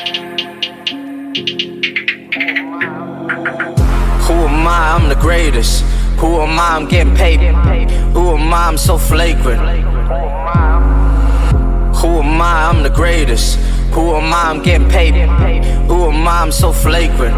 Who am I? I'm the greatest. Who am I? I'm getting paid. Who am I? I'm so flagrant. Who am I? I'm the greatest. Who am I? I'm getting paid. Who am I? I'm so flagrant.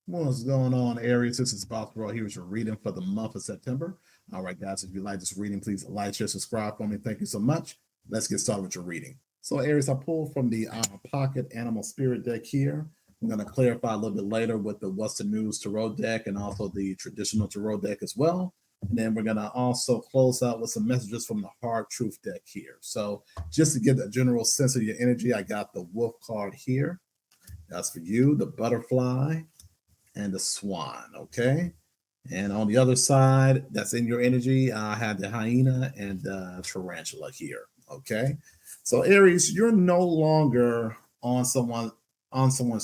What's going on, Aries? This is Boss Bro. Here's your reading for the month of September. All right, guys, if you like this reading, please like, share, subscribe for me. Thank you so much. Let's get started with your reading. So, Aries, I pulled from the Pocket Animal Spirit deck here. I'm going to clarify a little bit later with the What's the News Tarot deck and also the traditional Tarot deck as well. And then we're going to also close out with some messages from the Hard Truth deck here. So just to get a general sense of your energy, I got the Wolf card here. That's for you, the Butterfly, and the Swan, okay? And on the other side, that's in your energy, I have the Hyena and the Tarantula here, okay? So Aries, you're no longer on someone's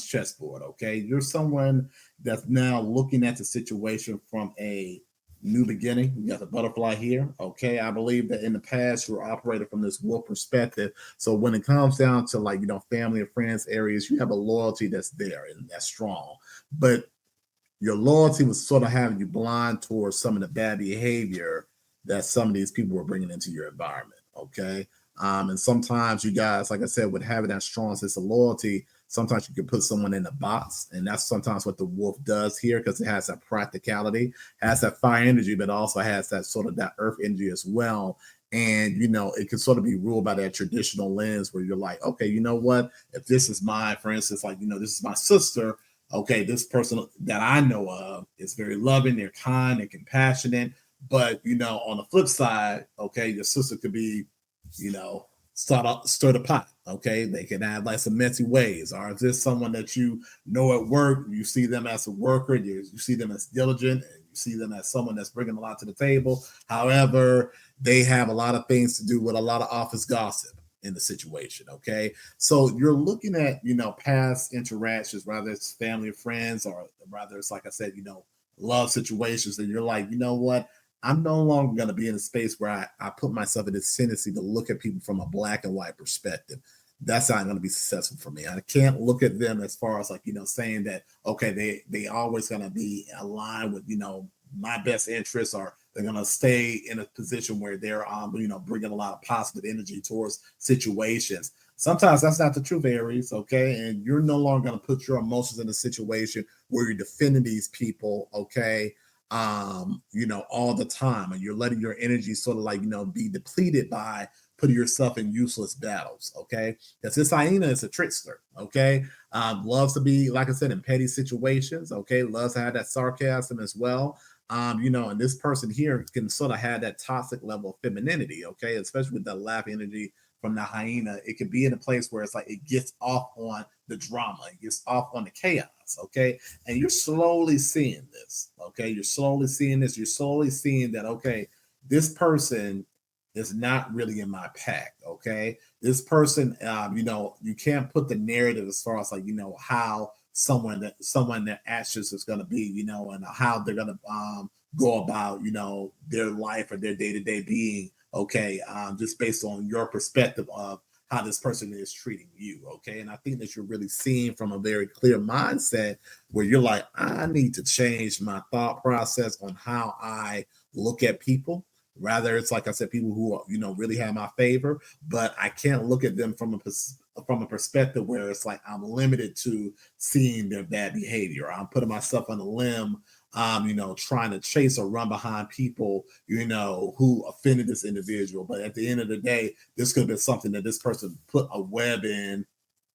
chessboard, okay? You're someone that's now looking at the situation from a new beginning. You got the Butterfly here, okay? I believe that in the past you were operating from this wolf perspective. So when it comes down to, like, family and friends, Aries, you have a loyalty that's there and that's strong. But your loyalty was sort of having you blind towards some of the bad behavior that some of these people were bringing into your environment, okay? And sometimes you guys, like I said, with having that strong sense of loyalty, sometimes you can put someone in a box, and that's sometimes what the wolf does here, because it has that practicality, has that fire energy, but also has that sort of that earth energy as well. And, it can sort of be ruled by that traditional lens where you're like, okay, you know what? If this is for instance, like, this is my sister, okay, this person that I know of is very loving, they're kind and compassionate. But, on the flip side, okay, your sister could be, stir the pot, okay? They can have like some messy ways. Or is this someone that you know at work, you see them as a worker, you see them as diligent, and you see them as someone that's bringing a lot to the table. However, they have a lot of things to do with a lot of office gossip in the situation, okay? So you're looking at, past interactions, whether it's family or friends, or rather it's, like I said, love situations, and you're like, you know what? I'm no longer going to be in a space where I put myself in this tendency to look at people from a black and white perspective. That's not going to be successful for me. I can't look at them as far as, like, saying that, okay, they always going to be aligned with, my best interests, or they're going to stay in a position where they're, bringing a lot of positive energy towards situations. Sometimes that's not the truth, Aries, okay? And you're no longer going to put your emotions in a situation where you're defending these people, okay? All the time, and you're letting your energy sort of, like, be depleted by putting yourself in useless battles, okay? Because this hyena is a trickster, okay? Loves to be, like I said, in petty situations, okay? Loves to have that sarcasm as well. And this person here can sort of have that toxic level of femininity, okay? Especially with the laugh energy from the hyena. It could be in a place where it's like it gets off on the drama, it gets off on the chaos, okay? And you're slowly seeing this, okay? You're slowly seeing this. You're slowly seeing that, okay, this person is not really in my pack, okay? This person, you can't put the narrative as far as, like, how someone that actions is going to be, and how they're going to go about, their life or their day-to-day being, okay, just based on your perspective of how this person is treating you, okay? And I think that you're really seeing from a very clear mindset where you're like, I need to change my thought process on how I look at people. Rather, it's like I said, people who are, really have my favor, but I can't look at them from a perspective where it's like I'm limited to seeing their bad behavior. I'm putting myself on a limb, trying to chase or run behind people, who offended this individual. But at the end of the day, this could have been something that this person put a web in,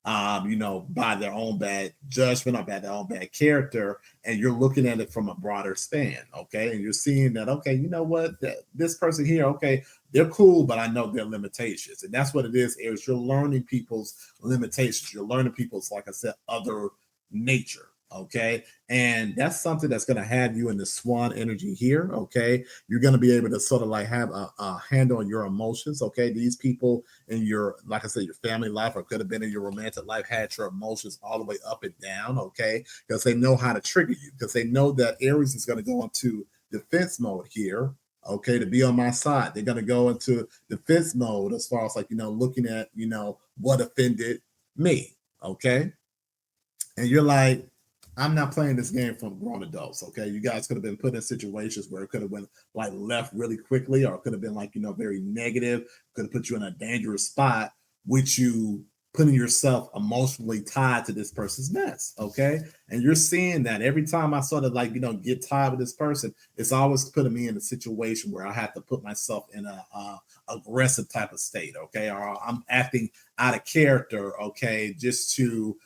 by their own bad judgment or by their own bad character, and you're looking at it from a broader span, okay? And you're seeing that, okay, you know what, this person here, okay, they're cool, but I know their limitations. And that's what it is you're learning people's limitations. You're learning people's, like I said, other nature, okay? And that's something that's going to have you in the swan energy here, okay? You're going to be able to sort of like have a handle on your emotions, okay? These people in your, like I said, your family life, or could have been in your romantic life, had your emotions all the way up and down, okay? Because they know how to trigger you, because they know that Aries is going to go into defense mode here, okay, to be on my side. They're going to go into defense mode as far as like, looking at, what offended me. Okay. And you're like, I'm not playing this game for grown adults. Okay. You guys could have been put in situations where it could have been like left really quickly, or it could have been like, very negative, could have put you in a dangerous spot, which you putting yourself emotionally tied to this person's mess. Okay. And you're seeing that every time I sort of like, get tied with this person, it's always putting me in a situation where I have to put myself in a aggressive type of state. Okay. Or I'm acting out of character. Okay. Just to,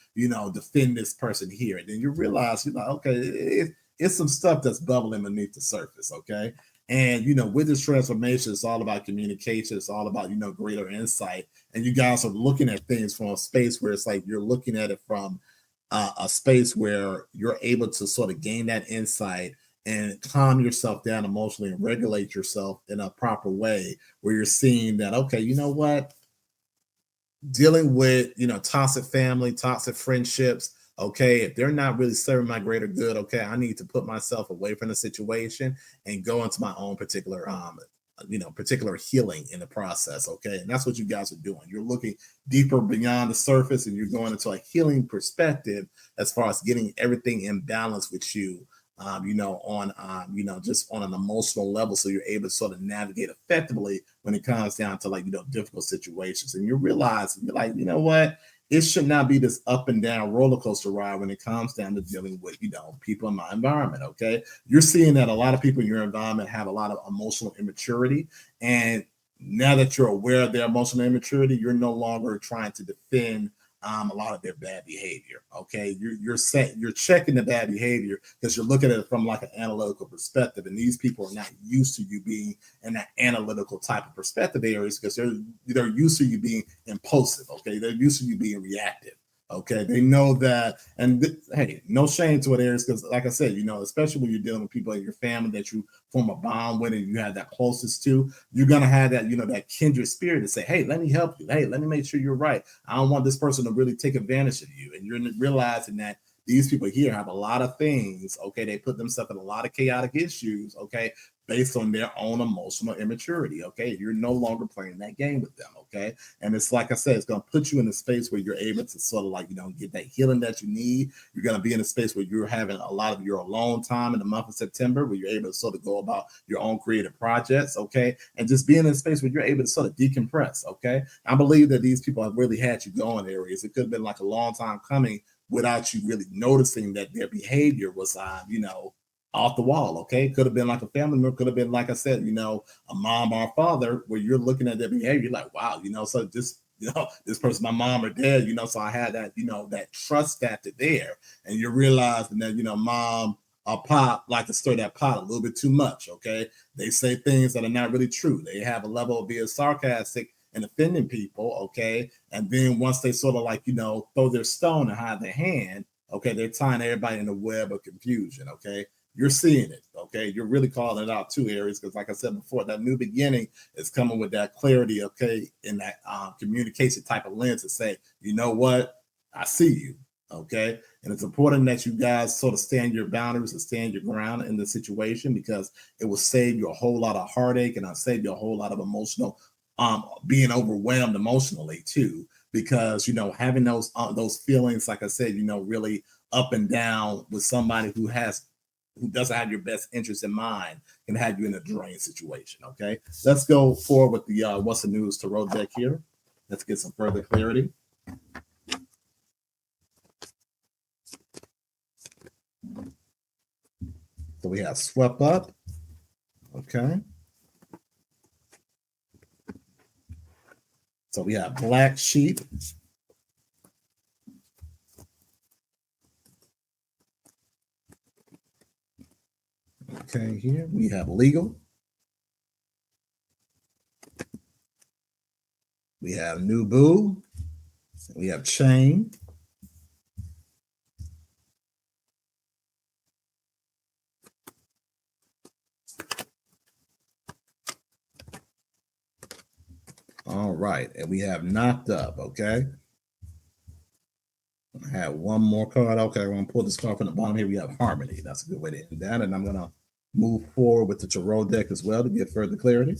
defend this person here. And then you realize, okay, it's some stuff that's bubbling beneath the surface. Okay. And with this transformation, it's all about communication. It's all about greater insight. And you guys are looking at things from a space where it's like you're looking at it from a space where you're able to sort of gain that insight and calm yourself down emotionally and regulate yourself in a proper way, where you're seeing that, okay, you know what, dealing with toxic family, toxic friendships, okay, if they're not really serving my greater good, okay, I need to put myself away from the situation and go into my own particular healing in the process. Okay. And that's what you guys are doing. You're looking deeper beyond the surface, and you're going into a healing perspective as far as getting everything in balance with you, just on an emotional level. So you're able to sort of navigate effectively when it comes down to like, difficult situations. And you realize, you're like, you know what? It should not be this up and down roller coaster ride when it comes down to dealing with, people in my environment. Okay. You're seeing that a lot of people in your environment have a lot of emotional immaturity. And now that you're aware of their emotional immaturity, you're no longer trying to defend a lot of their bad behavior. Okay, you're checking the bad behavior because you're looking at it from like an analytical perspective, and these people are not used to you being in that analytical type of perspective areas, because they're used to you being impulsive. Okay, they're used to you being reactive. Okay, they know that, and hey, no shame to it, Aries, because like I said, especially when you're dealing with people in your family that you form a bond with and you have that closest to, you're gonna have that, that kindred spirit to say, hey, let me help you. Hey, let me make sure you're right. I don't want this person to really take advantage of you. And you're realizing that these people here have a lot of things. Okay, they put themselves in a lot of chaotic issues. Okay, based on their own emotional immaturity. Okay, you're no longer playing that game with them. Okay, and it's like I said, it's going to put you in a space where you're able to sort of like, get that healing that you need. You're going to be in a space where you're having a lot of your alone time in the month of September, where you're able to sort of go about your own creative projects. Okay, and just being in a space where you're able to sort of decompress. Okay, I believe that these people have really had you going, Aries. It could have been like a long time coming without you really noticing that their behavior was, off the wall. Okay, could have been like a family member, could have been, like I said, a mom or a father, where you're looking at their behavior, you're like, wow, so just this person, my mom or dad, so I had that, that trust factor there, and you're realizing that, mom or pop like to stir that pot a little bit too much. Okay, they say things that are not really true. They have a level of being sarcastic and offending people. Okay, and then once they sort of like, throw their stone and hide their hand, okay, they're tying everybody in a web of confusion. Okay, you're seeing it. Okay, you're really calling it out too, Aries, because like I said before, that new beginning is coming with that clarity. Okay, in that communication type of lens to say, you know what, I see you. Okay, and it's important that you guys sort of stand your boundaries and stand your ground in the situation, because it will save you a whole lot of heartache, and I'll save you a whole lot of emotional being overwhelmed emotionally too, because having those feelings, like I said, really up and down with somebody who doesn't have your best interest in mind, can have you in a drain situation. Okay, let's go forward with the what's the news tarot deck here. Let's get some further clarity. So we have swept up. Okay, so we have black sheep. Okay, here we have legal. We have new boo. We have chain. All right, and we have knocked up. Okay, I have one more card. Okay, I'm gonna pull this card from the bottom here. We have harmony. That's a good way to end that. And I'm gonna move forward with the tarot deck as well to get further clarity.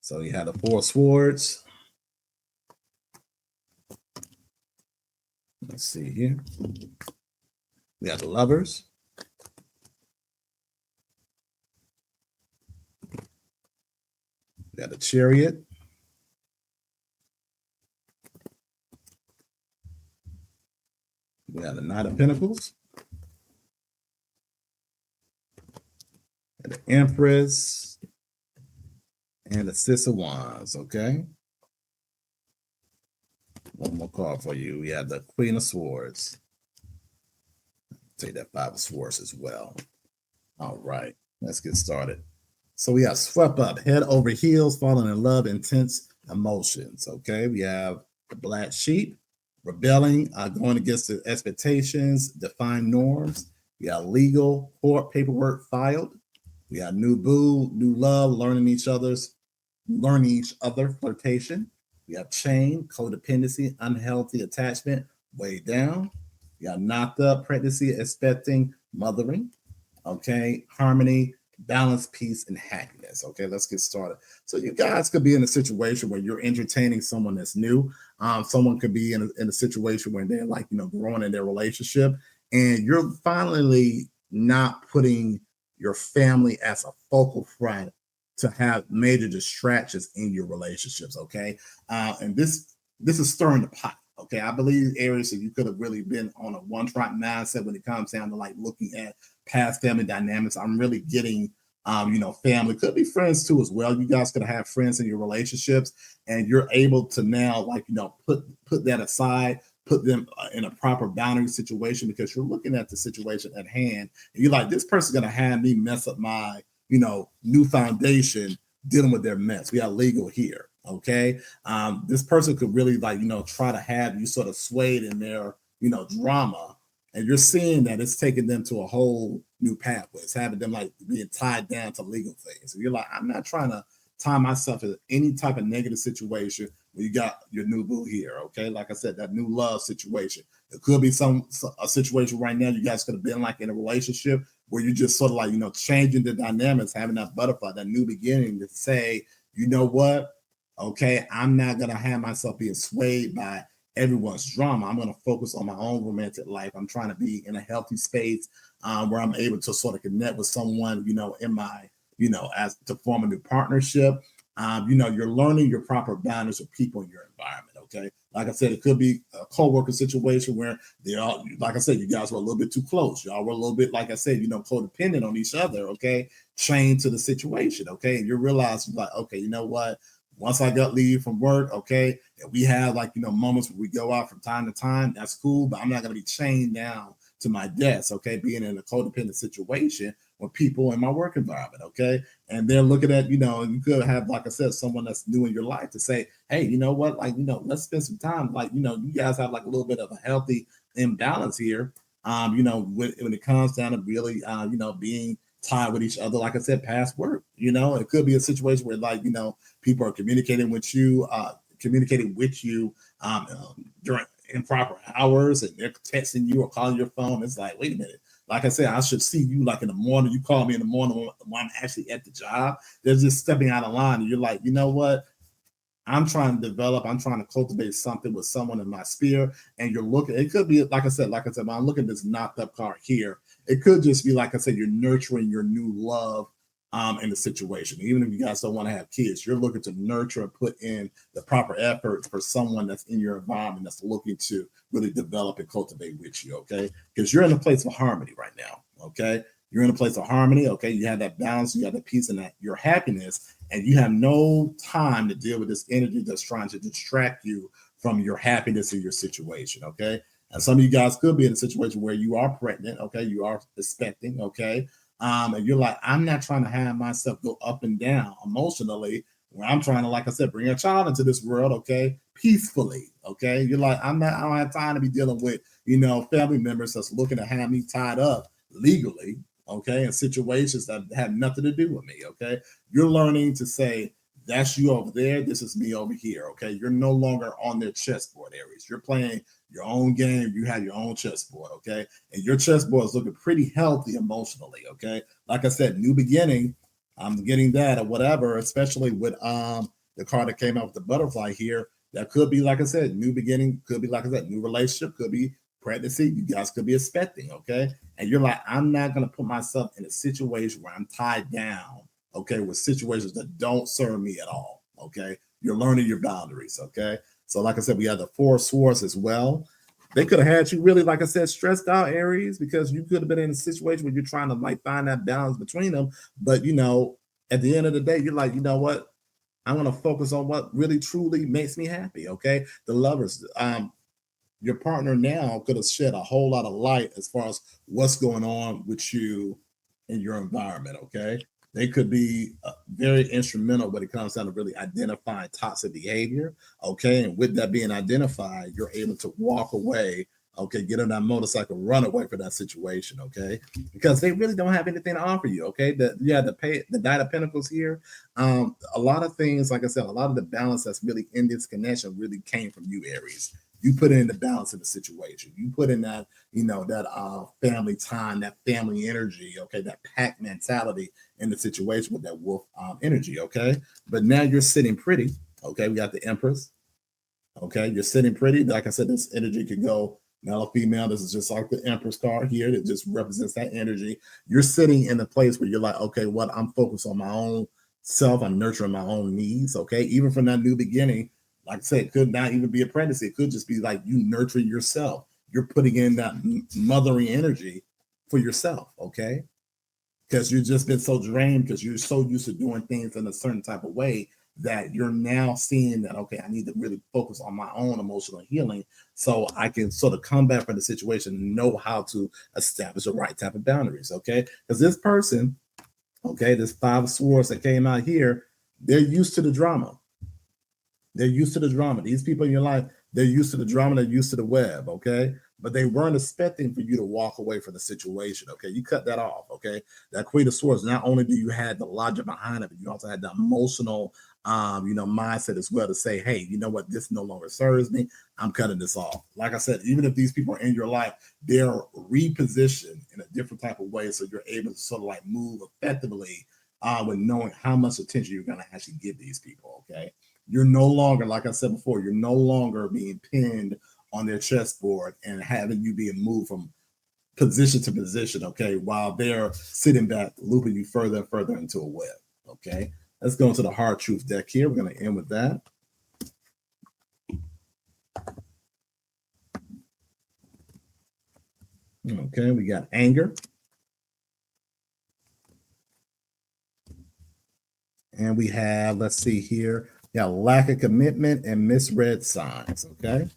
So you have the Four of Swords. Let's see here. We got the Lovers. We got the Chariot. We got the Knight of Pentacles. And the Empress. And the Six of Wands, okay? One more card for you. We have the Queen of Swords. Take that Five of Swords as well. All right, let's get started. So we have swept up, head over heels, falling in love, intense emotions, okay? We have the Black Sheep, rebelling, going against the expectations, define norms. We have legal, court paperwork filed. We have new boo, new love, learning each other, flirtation. We have chain, codependency, unhealthy attachment, way down. We have knocked up, pregnancy, expecting, mothering. Okay, harmony, balance, peace, and happiness. Okay, let's get started. So you guys could be in a situation where you're entertaining someone that's new. Someone could be in a situation where they're like, growing in their relationship, and you're finally not putting your family as a focal front to have major distractions in your relationships. Okay, and this is stirring the pot. Okay, I believe, Aries, that you could have really been on a one-track mindset when it comes down to like looking at past family dynamics. I'm really getting, family, could be friends too as well. You guys could have friends in your relationships, and you're able to now, put that aside, put them in a proper boundary situation because you're looking at the situation at hand, and you're like, this person's gonna have me mess up my, new foundation dealing with their mess. We got legal here. Okay. This person could really try to have you sort of swayed in their, drama. And you're seeing that it's taking them to a whole new pathway. It's having them like being tied down to legal things. And you're like, I'm not trying to tie myself in any type of negative situation when you got your new boo here. Okay. Like I said, that new love situation. It could be a situation right now. You guys could have been like in a relationship where you just sort of like, changing the dynamics, having that butterfly, that new beginning to say, you know what? Okay, I'm not gonna have myself being swayed by everyone's drama. I'm gonna focus on my own romantic life. I'm trying to be in a healthy space where I'm able to sort of connect with someone, in my, as to form a new partnership. You're learning your proper boundaries with people in your environment. Okay, like I said, it could be a co-worker situation where they all, like I said, you guys were a little bit too close. Y'all were a little bit, like I said, codependent on each other. Okay, chained to the situation. Okay, and you realize like, okay, you know what? Once I got leave from work, okay, and we have moments where we go out from time to time, that's cool, but I'm not going to be chained down to my desk, okay, being in a codependent situation with people in my work environment, okay, and they're looking at, you could have, like I said, someone that's new in your life to say, hey, you know what, let's spend some time, you guys have like a little bit of a healthy imbalance here, when it comes down to really, being tied with each other, like I said, past work. It could be a situation where people are communicating with you, during improper hours, and they're texting you or calling your phone. It's like, wait a minute. Like I said, I should see you like in the morning. You call me in the morning when I'm actually at the job. They're just stepping out of line, and you're like, you know what? I'm trying to develop, I'm trying to cultivate something with someone in my sphere. And you're looking, it could be, like I said, when I'm looking at this knocked up card here, it could just be, like I said, you're nurturing your new love in the situation. Even if you guys don't want to have kids, you're looking to nurture and put in the proper efforts for someone that's in your environment that's looking to really develop and cultivate with you, okay? Because you're in a place of harmony right now, okay? You're in a place of harmony, okay? You have that balance, you have that peace and that your happiness, and you have no time to deal with this energy that's trying to distract you from your happiness in your situation, okay? And some of you guys could be in a situation where you are pregnant, okay? You are expecting, okay? And you're like, I'm not trying to have myself go up and down emotionally when I'm trying to, like I said, bring a child into this world, okay, peacefully, okay? You're like, I don't have time to be dealing with, family members that's looking to have me tied up legally, okay, in situations that have nothing to do with me, okay? You're learning to say, that's you over there, this is me over here, okay? You're no longer on their chessboard, Aries. You're playing your own game, you have your own chessboard, okay? And your chessboard is looking pretty healthy emotionally, okay? Like I said, new beginning, I'm getting that or whatever, especially with the card that came out with the butterfly here. That could be, like I said, new beginning, could be, like I said, new relationship, could be pregnancy. You guys could be expecting, okay? And you're like, I'm not going to put myself in a situation where I'm tied down, okay, with situations that don't serve me at all, okay? You're learning your boundaries, okay? So, like I said, we have the Four of Swords as well. They could have had you really, like I said, stressed out, Aries, because you could have been in a situation where you're trying to like find that balance between them. But at the end of the day, you're like, you know what? I'm going to focus on what really truly makes me happy. Okay. The lovers, your partner now could have shed a whole lot of light as far as what's going on with you in your environment. Okay. They could be very instrumental when it comes down to really identifying toxic behavior. Okay. And with that being identified, you're able to walk away. Okay. Get on that motorcycle, run away from that situation. Okay. Because they really don't have anything to offer you. Okay. The Knight of Pentacles here. A lot of things, like I said, a lot of the balance that's really in this connection really came from you, Aries. You put in the balance of the situation. You put in that, that family time, that family energy, okay, that pack mentality in the situation with that wolf energy, okay? But now you're sitting pretty, okay? We got the Empress, okay? You're sitting pretty. Like I said, this energy could go male or female. This is just like the Empress card here that just represents that energy. You're sitting in a place where you're like, okay, what? I'm focused on my own self. I'm nurturing my own needs, okay? Even from that new beginning, like I said, it could not even be a pregnancy. It could just be like you nurturing yourself. You're putting in that mothering energy for yourself, okay? Because you've just been so drained because you're so used to doing things in a certain type of way that you're now seeing that, okay, I need to really focus on my own emotional healing so I can sort of come back from the situation and know how to establish the right type of boundaries, okay? Because this person, okay, this Five of Swords that came out here, they're used to the drama. They're used to the drama. These people in your life, they're used to the drama, they're used to the web, okay? But they weren't expecting for you to walk away from the situation, okay? You cut that off, okay? That Queen of Swords, not only do you have the logic behind it, but you also had the emotional, mindset as well to say, hey, you know what? This no longer serves me. I'm cutting this off. Like I said, even if these people are in your life, they're repositioned in a different type of way so you're able to sort of like move effectively with knowing how much attention you're going to actually give these people, okay? You're no longer, like I said before, you're no longer being pinned on their chessboard and having you being moved from position to position, okay, while they're sitting back, looping you further and further into a web, okay? Let's go into the hard truth deck here. We're going to end with that. Okay, we got anger. And we have, let's see here, lack of commitment and misread signs, okay?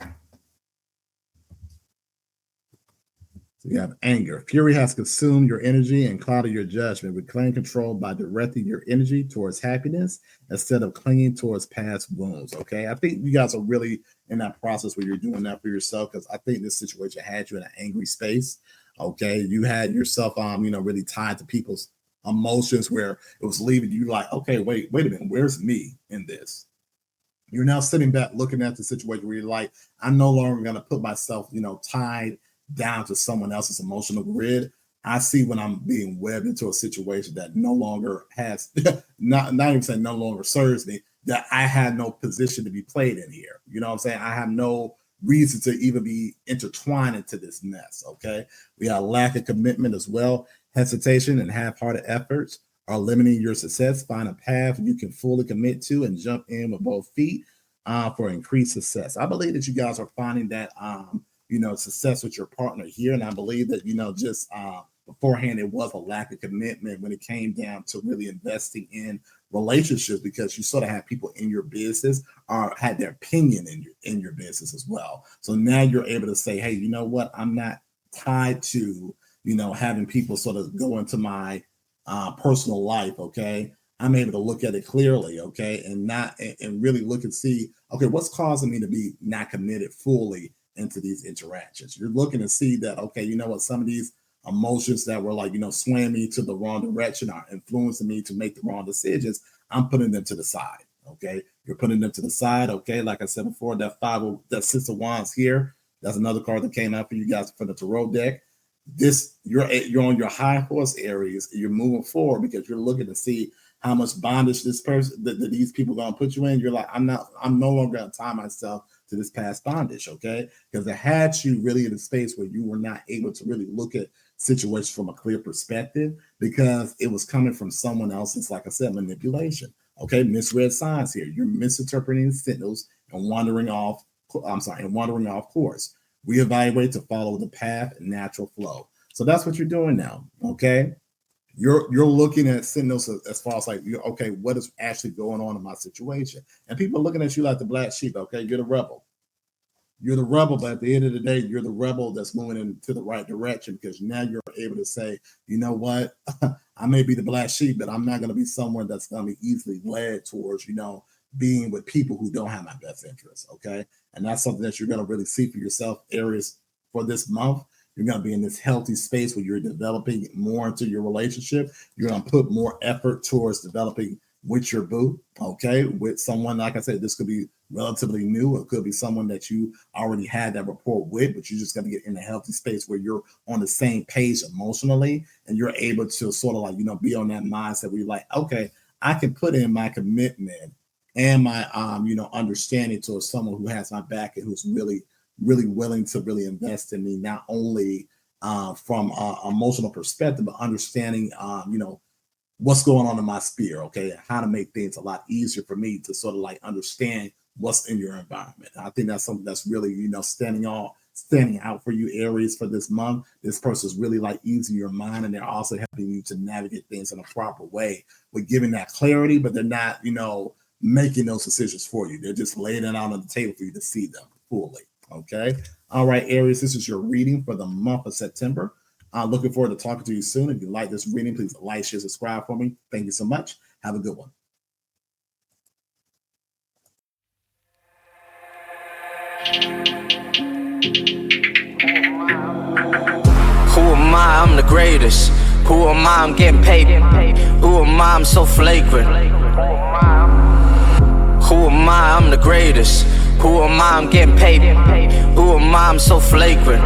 So you have anger. Fury has consumed your energy and clouded your judgment. Reclaim control by directing your energy towards happiness instead of clinging towards past wounds. Okay. I think you guys are really in that process where you're doing that for yourself because I think this situation had you in an angry space. Okay. You had yourself, really tied to people's emotions where it was leaving you like, okay, wait a minute. Where's me in this? You're now sitting back looking at the situation where you're like, I'm no longer going to put myself, tied down to someone else's emotional grid. I see when I'm being webbed into a situation that no longer has, not even saying no longer serves me, that I had no position to be played in here. You know what I'm saying? I have no reason to even be intertwined into this mess. Okay. We have lack of commitment as well. Hesitation and half-hearted efforts are limiting your success. Find a path you can fully commit to and jump in with both feet for increased success. I believe that you guys are finding that success with your partner here. And I believe that, just beforehand, it was a lack of commitment when it came down to really investing in relationships because you sort of have people in your business or had their opinion in your business as well. So now you're able to say, hey, you know what? I'm not tied to, having people sort of go into my personal life. Okay. I'm able to look at it clearly. Okay. And really look and see, okay, what's causing me to be not committed fully into these interactions. You're looking to see that, okay, you know what, some of these emotions that were like, swaying me to the wrong direction or influencing me to make the wrong decisions, I'm putting them to the side. Okay. You're putting them to the side. Okay. Like I said before, that 6 of Wands here, that's another card that came out for you guys for the tarot deck. You're on your high horse, Aries. You're moving forward because you're looking to see how much bondage this person that these people gonna put you in. You're like, I'm no longer gonna tie myself to this past bondage, okay? Because it had you really in a space where you were not able to really look at situations from a clear perspective because it was coming from someone else's, like I said, manipulation. Okay, misread signs here. You're misinterpreting signals and wandering off course. Reevaluate to follow the path and natural flow. So that's what you're doing now. Okay. You're looking at signals as far as like, okay, what is actually going on in my situation? And people are looking at you like the black sheep. Okay, you're the rebel. You're the rebel, but at the end of the day, you're the rebel that's moving into the right direction because now you're able to say, you know what, I may be the black sheep, but I'm not going to be someone that's going to be easily led towards, being with people who don't have my best interests. Okay. And that's something that you're going to really see for yourself, Aries, for this month. You're going to be in this healthy space where you're developing more into your relationship. You're going to put more effort towards developing with your boo, okay, with someone, like I said, this could be relatively new. It could be someone that you already had that rapport with, but you're just going to get in a healthy space where you're on the same page emotionally and you're able to sort of like, be on that mindset where you're like, okay, I can put in my commitment and my, understanding towards someone who has my back and who's really, really willing to really invest in me, not only from an emotional perspective, but understanding, what's going on in my sphere, okay, and how to make things a lot easier for me to sort of like understand what's in your environment. I think that's something that's really, standing out for you, Aries, for this month. This person's really like easing your mind, and they're also helping you to navigate things in a proper way with giving that clarity, but they're not, making those decisions for you. They're just laying it out on the table for you to see them fully. Okay. All right, Aries, this is your reading for the month of September. Looking forward to talking to you soon. If you like this reading, please like, share, subscribe for me. Thank you so much. Have a good one. Who am I? I'm the greatest. Who am I? I'm getting paid. Who am I? I'm so flagrant. Who am I? I'm the greatest. Who am I? I'm getting paid. Who am I? I'm so flagrant.